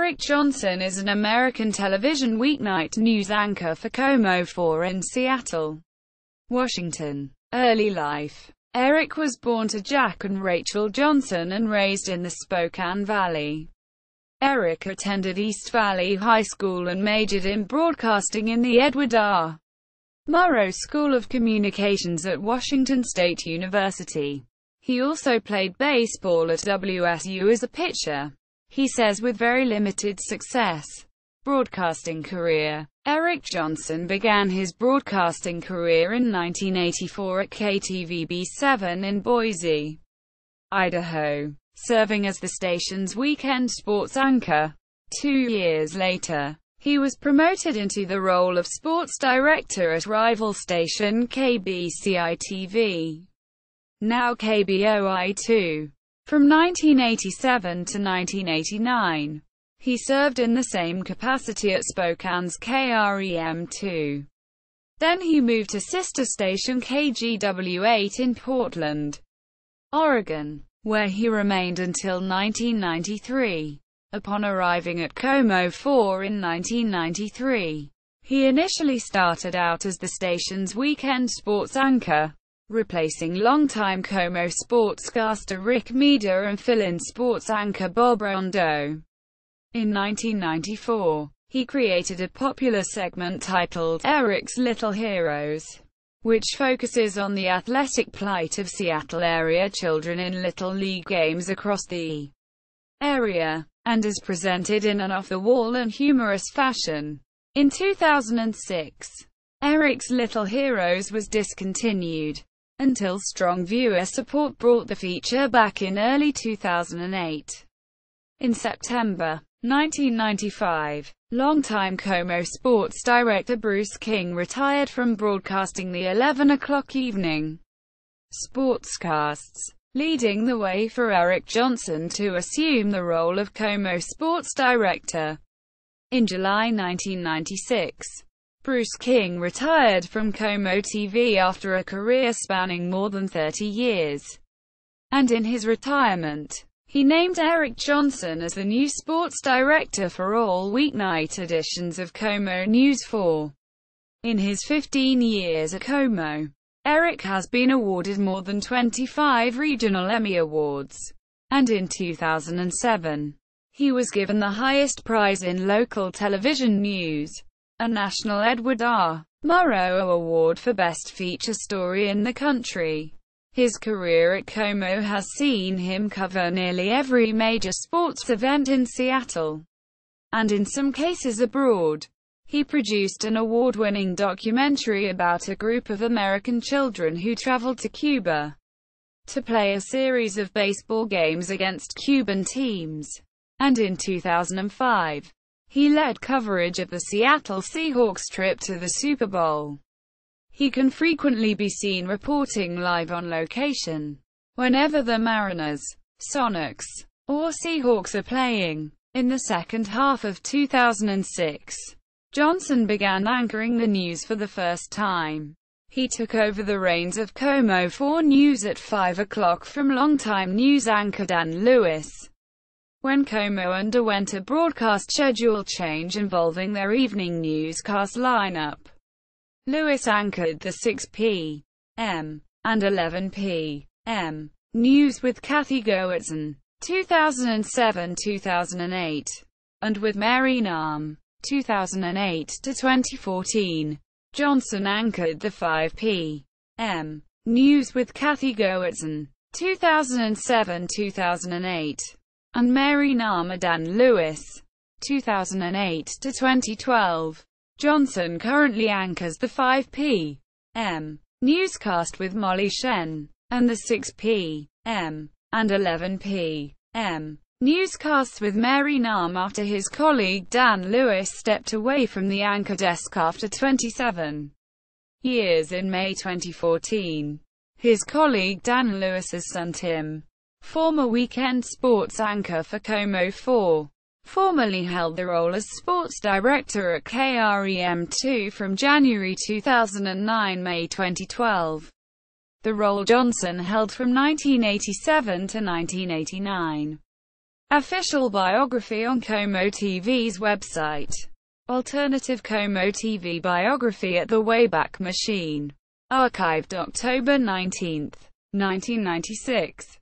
Eric Johnson is an American television weeknight news anchor for KOMO 4 in Seattle, Washington. Early life. Eric was born to Jack and Rachel Johnson and raised in the Spokane Valley. Eric attended East Valley High School and majored in broadcasting in the Edward R. Murrow School of Communications at Washington State University. He also played baseball at WSU as a pitcher. He says with very limited success. Broadcasting career. Eric Johnson began his broadcasting career in 1984 at KTVB7 in Boise, Idaho, serving as the station's weekend sports anchor. 2 years later, he was promoted into the role of sports director at rival station KBCI-TV, now KBOI2. From 1987 to 1989, he served in the same capacity at Spokane's KREM2. Then he moved to sister station KGW8 in Portland, Oregon, where he remained until 1993. Upon arriving at KOMO 4 in 1993, he initially started out as the station's weekend sports anchor, replacing longtime KOMO sportscaster Rick Meader and fill-in sports anchor Bob Rondo. In 1994, he created a popular segment titled Eric's Little Heroes, which focuses on the athletic plight of Seattle area children in Little League games across the area, and is presented in an off-the-wall and humorous fashion. In 2006, Eric's Little Heroes was discontinued, until strong viewer support brought the feature back in early 2008. In September 1995, longtime KOMO sports director Bruce King retired from broadcasting the 11 o'clock evening sportscasts, leading the way for Eric Johnson to assume the role of KOMO sports director. In July 1996, Bruce King retired from KOMO TV after a career spanning more than 30 years. And in his retirement, he named Eric Johnson as the new sports director for all weeknight editions of KOMO News 4. In his 15 years at KOMO, Eric has been awarded more than 25 regional Emmy Awards. And in 2007, he was given the highest prize in local television news, a National Edward R. Murrow Award for Best Feature Story in the country. His career at KOMO has seen him cover nearly every major sports event in Seattle, and in some cases abroad. He produced an award-winning documentary about a group of American children who traveled to Cuba to play a series of baseball games against Cuban teams. And in 2005, he led coverage of the Seattle Seahawks' trip to the Super Bowl. He can frequently be seen reporting live on location whenever the Mariners, Sonics, or Seahawks are playing. In the second half of 2006, Johnson began anchoring the news for the first time. He took over the reins of KOMO 4 News at 5 o'clock from longtime news anchor Dan Lewis. When KOMO underwent a broadcast schedule change involving their evening newscast lineup, Lewis anchored the 6 p.m. and 11 p.m. news with Kathy Goertzen, 2007-2008, and with Mary Nahm, 2008 to 2014. Johnson anchored the 5 p.m. news with Kathy Goertzen, 2007-2008, and Mary Nahm. Dan Lewis, 2008 to 2012. Johnson currently anchors the 5 p.m. newscast with Molly Shen, and the 6 p.m. and 11 p.m. newscasts with Mary Nahm after his colleague Dan Lewis stepped away from the anchor desk after 27 years in May 2014. His colleague Dan Lewis's son Tim, former weekend sports anchor for KOMO 4, formerly held the role as sports director at KREM2 from January 2009–May 2012. The role Johnson held from 1987 to 1989. Official biography on KOMO TV's website. Alternative KOMO TV biography at the Wayback Machine. Archived October 19, 1996.